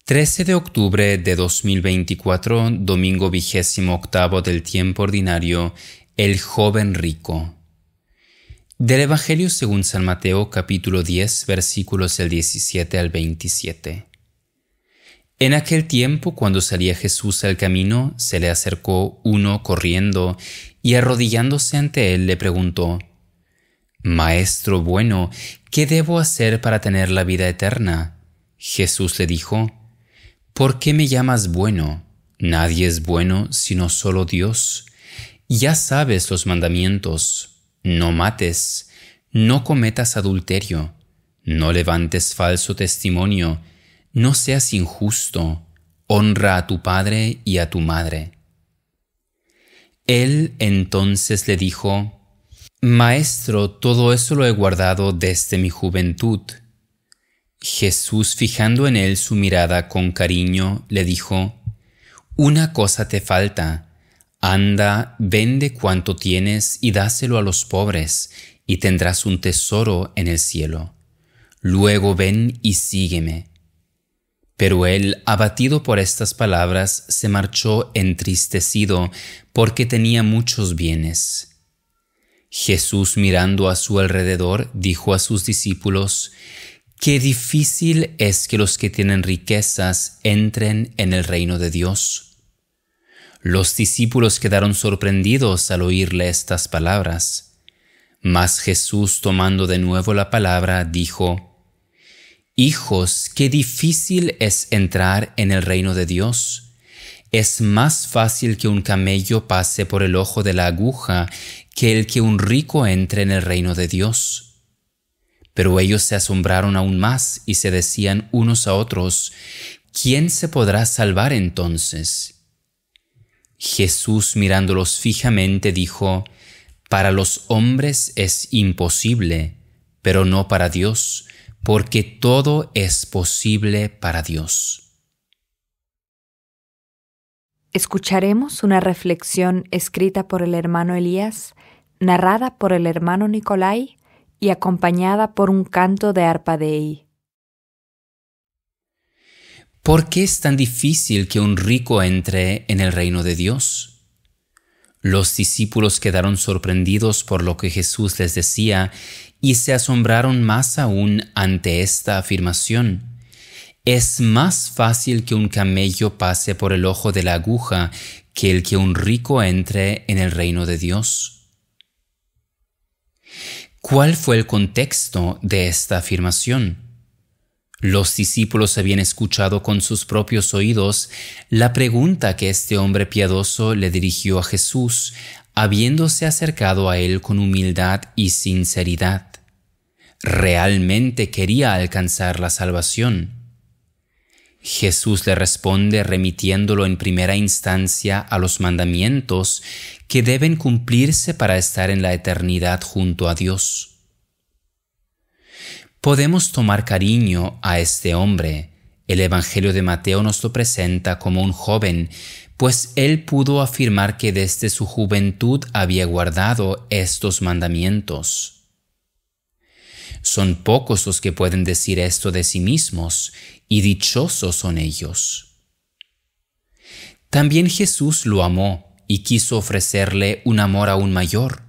13 de octubre de 2024, domingo 28º del tiempo ordinario, el joven rico. Del Evangelio según San Mateo, capítulo 10, versículos del 17 al 27. En aquel tiempo, cuando salía Jesús al camino, se le acercó uno corriendo y arrodillándose ante él le preguntó: «Maestro bueno, ¿qué debo hacer para tener la vida eterna?» Jesús le dijo: «¿Por qué me llamas bueno? Nadie es bueno sino solo Dios. Ya sabes los mandamientos: no mates, no cometas adulterio, no levantes falso testimonio, no seas injusto, honra a tu padre y a tu madre». Él entonces le dijo: «Maestro, todo eso lo he guardado desde mi juventud». Jesús, fijando en él su mirada con cariño, le dijo: «Una cosa te falta. Anda, vende cuanto tienes y dáselo a los pobres, y tendrás un tesoro en el cielo. Luego ven y sígueme». Pero él, abatido por estas palabras, se marchó entristecido, porque tenía muchos bienes. Jesús, mirando a su alrededor, dijo a sus discípulos: «Qué difícil es que los que tienen riquezas entren en el reino de Dios». Los discípulos quedaron sorprendidos al oírle estas palabras. Mas Jesús, tomando de nuevo la palabra, dijo: «Hijos, qué difícil es entrar en el reino de Dios. Es más fácil que un camello pase por el ojo de la aguja que el que un rico entre en el reino de Dios». Pero ellos se asombraron aún más y se decían unos a otros: «¿Quién se podrá salvar entonces?». Jesús, mirándolos fijamente, dijo: «Para los hombres es imposible, pero no para Dios, porque todo es posible para Dios». Escucharemos una reflexión escrita por el hermano Elías, narrada por el hermano Nicolai y acompañada por un canto de arpa Dei. ¿Por qué es tan difícil que un rico entre en el reino de Dios? Los discípulos quedaron sorprendidos por lo que Jesús les decía y se asombraron más aún ante esta afirmación. Es más fácil que un camello pase por el ojo de la aguja que el que un rico entre en el reino de Dios. ¿Cuál fue el contexto de esta afirmación? Los discípulos habían escuchado con sus propios oídos la pregunta que este hombre piadoso le dirigió a Jesús, habiéndose acercado a él con humildad y sinceridad. Realmente quería alcanzar la salvación. Jesús le responde remitiéndolo en primera instancia a los mandamientos que deben cumplirse para estar en la eternidad junto a Dios. Podemos tomar cariño a este hombre. El Evangelio de Mateo nos lo presenta como un joven, pues él pudo afirmar que desde su juventud había guardado estos mandamientos. Son pocos los que pueden decir esto de sí mismos, y dichosos son ellos. También Jesús lo amó y quiso ofrecerle un amor aún mayor.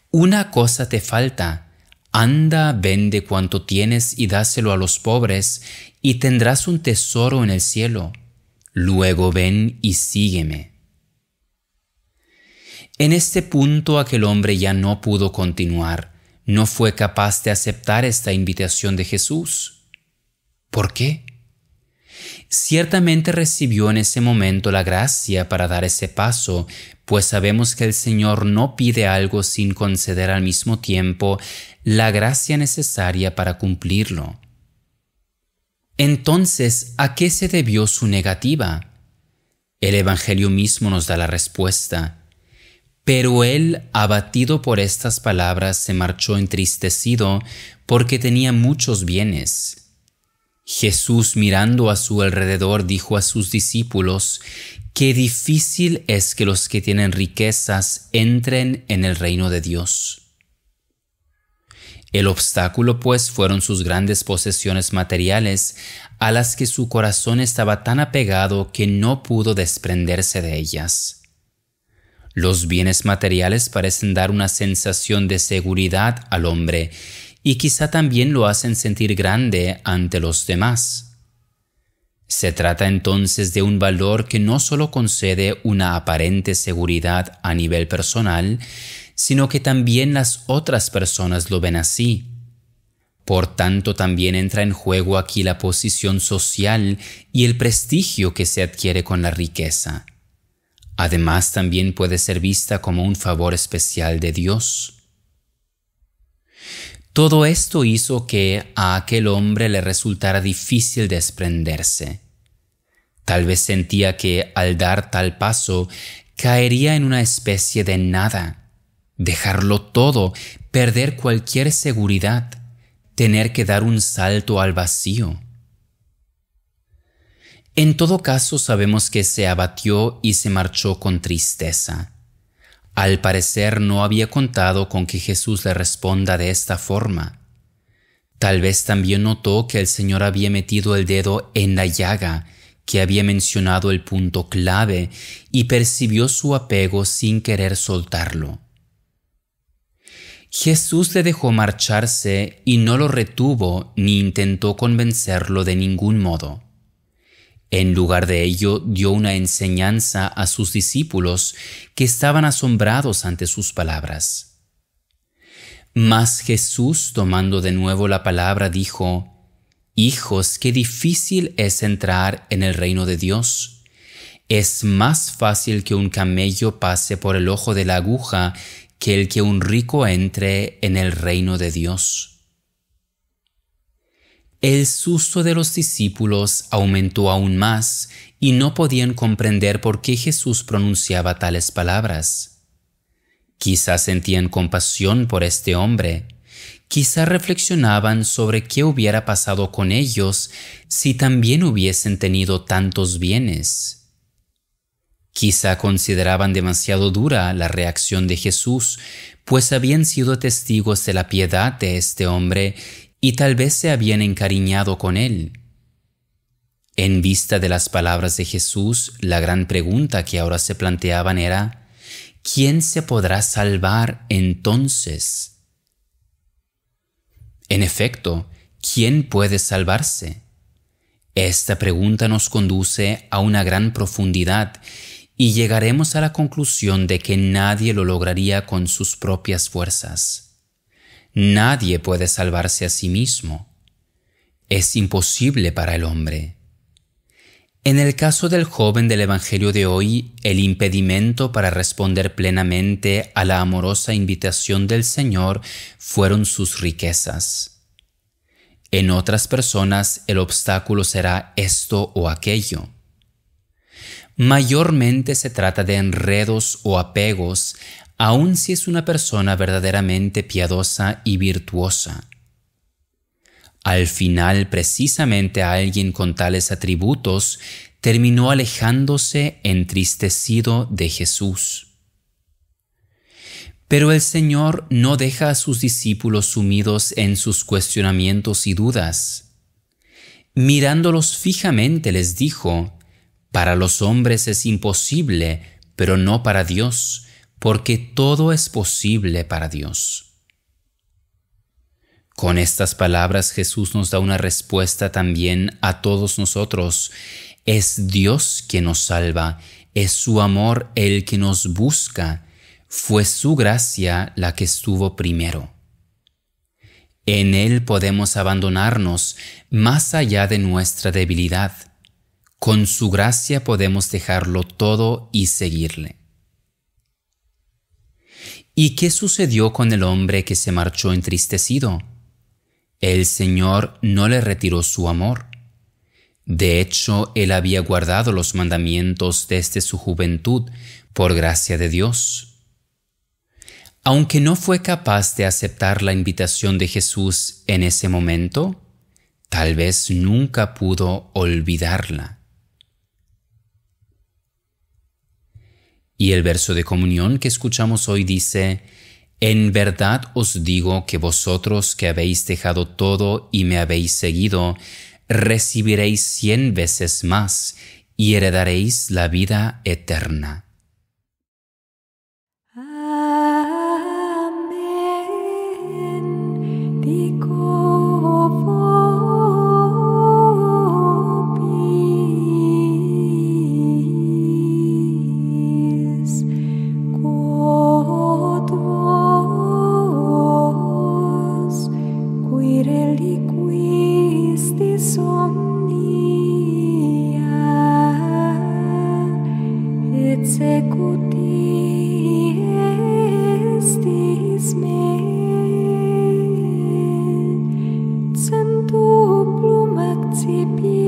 «Una cosa te falta. Anda, vende cuanto tienes y dáselo a los pobres, y tendrás un tesoro en el cielo. Luego ven y sígueme». En este punto aquel hombre ya no pudo continuar. No fue capaz de aceptar esta invitación de Jesús. ¿Por qué? Ciertamente recibió en ese momento la gracia para dar ese paso, pues sabemos que el Señor no pide algo sin conceder al mismo tiempo la gracia necesaria para cumplirlo. Entonces, ¿a qué se debió su negativa? El Evangelio mismo nos da la respuesta. Pero él, abatido por estas palabras, se marchó entristecido porque tenía muchos bienes. Jesús, mirando a su alrededor, dijo a sus discípulos: «Qué difícil es que los que tienen riquezas entren en el reino de Dios». El obstáculo, pues, fueron sus grandes posesiones materiales, a las que su corazón estaba tan apegado que no pudo desprenderse de ellas. Los bienes materiales parecen dar una sensación de seguridad al hombre y quizá también lo hacen sentir grande ante los demás. Se trata entonces de un valor que no solo concede una aparente seguridad a nivel personal, sino que también las otras personas lo ven así. Por tanto, también entra en juego aquí la posición social y el prestigio que se adquiere con la riqueza. Además, también puede ser vista como un favor especial de Dios. Todo esto hizo que a aquel hombre le resultara difícil desprenderse. Tal vez sentía que al dar tal paso caería en una especie de nada. Dejarlo todo, perder cualquier seguridad, tener que dar un salto al vacío. En todo caso, sabemos que se abatió y se marchó con tristeza. Al parecer no había contado con que Jesús le responda de esta forma. Tal vez también notó que el Señor había metido el dedo en la llaga, que había mencionado el punto clave, y percibió su apego sin querer soltarlo. Jesús le dejó marcharse y no lo retuvo ni intentó convencerlo de ningún modo. En lugar de ello, dio una enseñanza a sus discípulos que estaban asombrados ante sus palabras. Mas Jesús, tomando de nuevo la palabra, dijo: «Hijos, qué difícil es entrar en el reino de Dios. Es más fácil que un camello pase por el ojo de la aguja que el que un rico entre en el reino de Dios». El susto de los discípulos aumentó aún más y no podían comprender por qué Jesús pronunciaba tales palabras. Quizás sentían compasión por este hombre. Quizá reflexionaban sobre qué hubiera pasado con ellos si también hubiesen tenido tantos bienes. Quizá consideraban demasiado dura la reacción de Jesús, pues habían sido testigos de la piedad de este hombre y tal vez se habían encariñado con él. En vista de las palabras de Jesús, la gran pregunta que ahora se planteaban era: ¿quién se podrá salvar entonces? En efecto, ¿quién puede salvarse? Esta pregunta nos conduce a una gran profundidad y llegaremos a la conclusión de que nadie lo lograría con sus propias fuerzas. Nadie puede salvarse a sí mismo. Es imposible para el hombre. En el caso del joven del Evangelio de hoy, el impedimento para responder plenamente a la amorosa invitación del Señor fueron sus riquezas. En otras personas, el obstáculo será esto o aquello. Mayormente se trata de enredos o apegos, aun si es una persona verdaderamente piadosa y virtuosa. Al final, precisamente a alguien con tales atributos terminó alejándose entristecido de Jesús. Pero el Señor no deja a sus discípulos sumidos en sus cuestionamientos y dudas. Mirándolos fijamente les dijo: «Para los hombres es imposible, pero no para Dios, porque todo es posible para Dios». Con estas palabras Jesús nos da una respuesta también a todos nosotros. Es Dios quien nos salva, es su amor el que nos busca, fue su gracia la que estuvo primero. En Él podemos abandonarnos más allá de nuestra debilidad. Con su gracia podemos dejarlo todo y seguirle. ¿Y qué sucedió con el hombre que se marchó entristecido? El Señor no le retiró su amor. De hecho, él había guardado los mandamientos desde su juventud, por gracia de Dios. Aunque no fue capaz de aceptar la invitación de Jesús en ese momento, tal vez nunca pudo olvidarla. Y el verso de comunión que escuchamos hoy dice: En verdad os digo que vosotros que habéis dejado todo y me habéis seguido, recibiréis 100 veces más y heredaréis la vida eterna. Amén. Dico vobis, quod vos, qui reliquistis omnia, et secuti estis me, centuplum accipiens